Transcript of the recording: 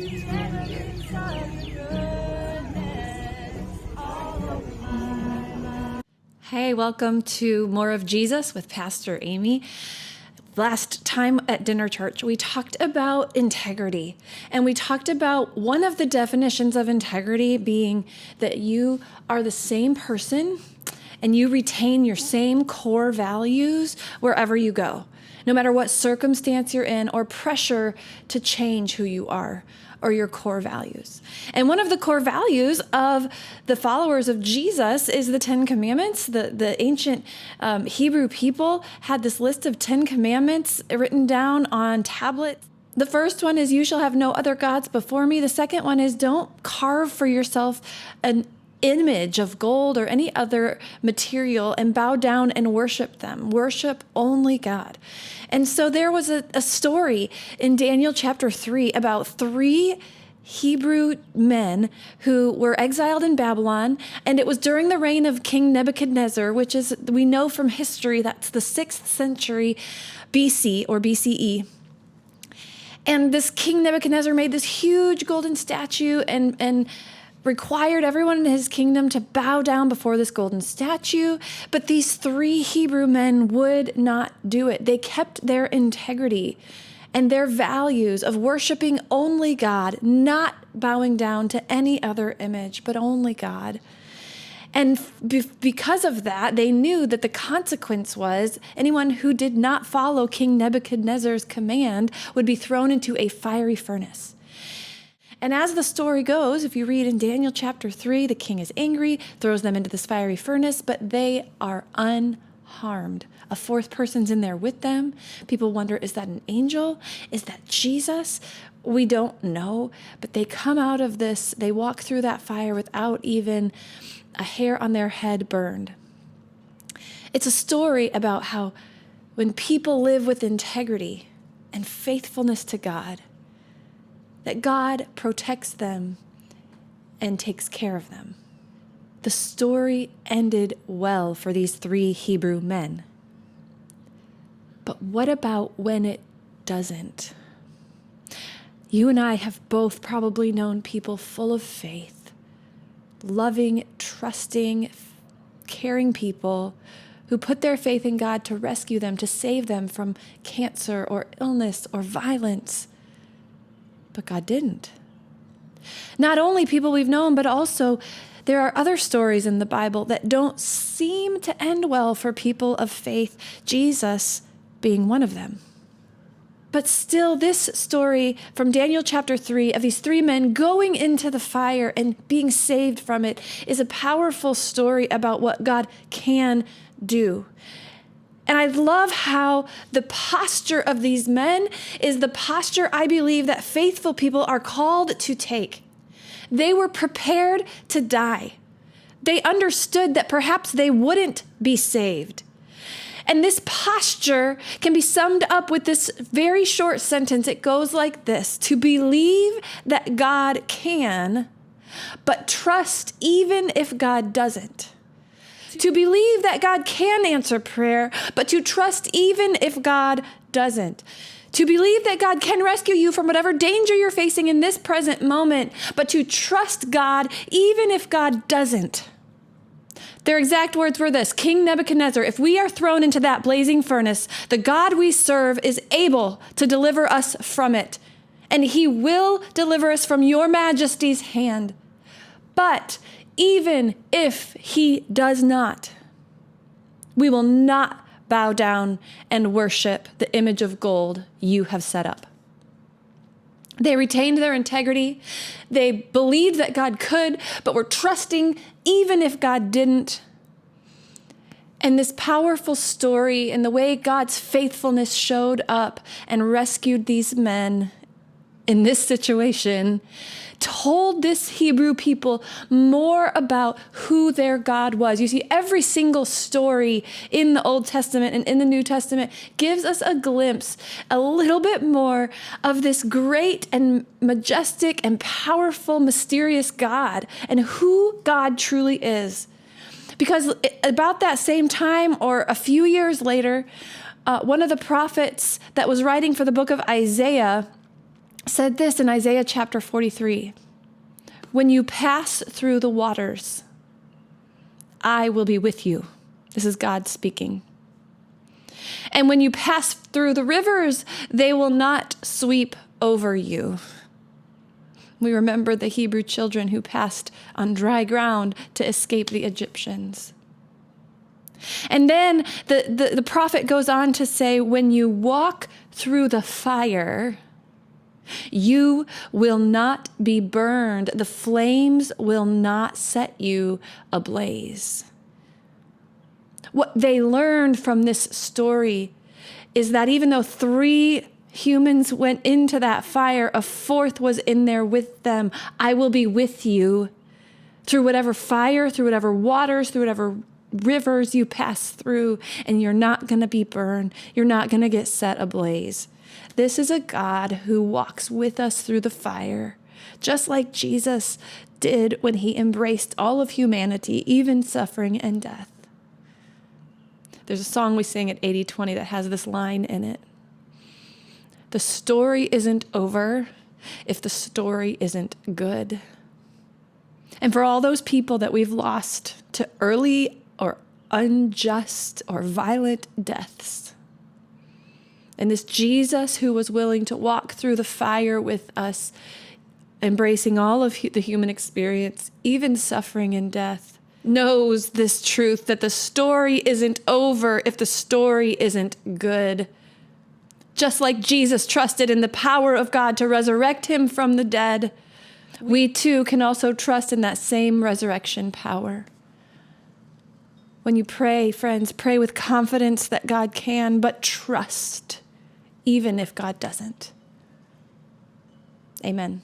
Evidence of your goodness all over my life. Hey, welcome to More of Jesus with Pastor Amy. Last time at dinner church, we talked about integrity, and we talked about one of the definitions of integrity being that you are the same person and you retain your same core values wherever you go, no matter what circumstance you're in or pressure to change who you are or your core values. And one of the core values of the followers of Jesus is the 10 Commandments. The ancient Hebrew people had this list of 10 commandments written down on tablets. The first one is, you shall have no other gods before me. The second one is, don't carve for yourself an image of gold or any other material and bow down and worship them. Worship only God. And so there was a story in Daniel chapter 3 about 3 Hebrew men who were exiled in Babylon, and it was during the reign of King Nebuchadnezzar, which is, we know from history, that's the 6th century BC or BCE. And this King Nebuchadnezzar made this huge golden statue and required everyone in his kingdom to bow down before this golden statue. But these 3 Hebrew men would not do it. They kept their integrity and their values of worshiping only God, not bowing down to any other image, but only God. And because of that, they knew that the consequence was anyone who did not follow King Nebuchadnezzar's command would be thrown into a fiery furnace. And as the story goes, if you read in Daniel chapter 3, the king is angry, throws them into this fiery furnace, but they are unharmed. A 4th person's in there with them. People wonder, is that an angel? Is that Jesus? We don't know, but they come out of this, they walk through that fire without even a hair on their head burned. It's a story about how when people live with integrity and faithfulness to God, that God protects them and takes care of them. The story ended well for these 3 Hebrew men. But what about when it doesn't? You and I have both probably known people full of faith, loving, trusting, caring people who put their faith in God to rescue them, to save them from cancer or illness or violence. But God didn't. Not only people we've known, but also there are other stories in the Bible that don't seem to end well for people of faith, Jesus being one of them. But still, this story from Daniel chapter 3 of these 3 men going into the fire and being saved from it is a powerful story about what God can do. And I love how the posture of these men is the posture I believe that faithful people are called to take. They were prepared to die. They understood that perhaps they wouldn't be saved. And this posture can be summed up with this very short sentence. It goes like this: to believe that God can, but trust even if God doesn't. To believe that God can answer prayer, but to trust even if God doesn't. To believe that God can rescue you from whatever danger you're facing in this present moment, but to trust God even if God doesn't. Their exact words were this: King Nebuchadnezzar, if we are thrown into that blazing furnace, the God we serve is able to deliver us from it, and he will deliver us from your majesty's hand. But even if he does not, we will not bow down and worship the image of gold you have set up. They retained their integrity. They believed that God could, but were trusting even if God didn't. And this powerful story and the way God's faithfulness showed up and rescued these men in this situation told this Hebrew people more about who their God was. You see, every single story in the Old Testament and in the New Testament gives us a glimpse, a little bit more of this great and majestic and powerful, mysterious God and who God truly is. Because about that same time or a few years later, one of the prophets that was writing for the book of Isaiah said this in Isaiah chapter 43. When you pass through the waters, I will be with you. This is God speaking. And when you pass through the rivers, they will not sweep over you. We remember the Hebrew children who passed on dry ground to escape the Egyptians. And then the prophet goes on to say, when you walk through the fire, you will not be burned. The flames will not set you ablaze. What they learned from this story is that even though 3 humans went into that fire, a 4th was in there with them. I will be with you through whatever fire, through whatever waters, through whatever rivers you pass through, and you're not going to be burned. You're not going to get set ablaze. This is a God who walks with us through the fire, just like Jesus did when he embraced all of humanity, even suffering and death. There's a song we sing at 80/20 that has this line in it. The story isn't over if the story isn't good. And for all those people that we've lost to early or unjust or violent deaths, and this Jesus who was willing to walk through the fire with us, embracing all of the human experience, even suffering and death, knows this truth that the story isn't over if the story isn't good. Just like Jesus trusted in the power of God to resurrect him from the dead, we too can also trust in that same resurrection power. When you pray, friends, pray with confidence that God can, but trust, even if God doesn't. Amen.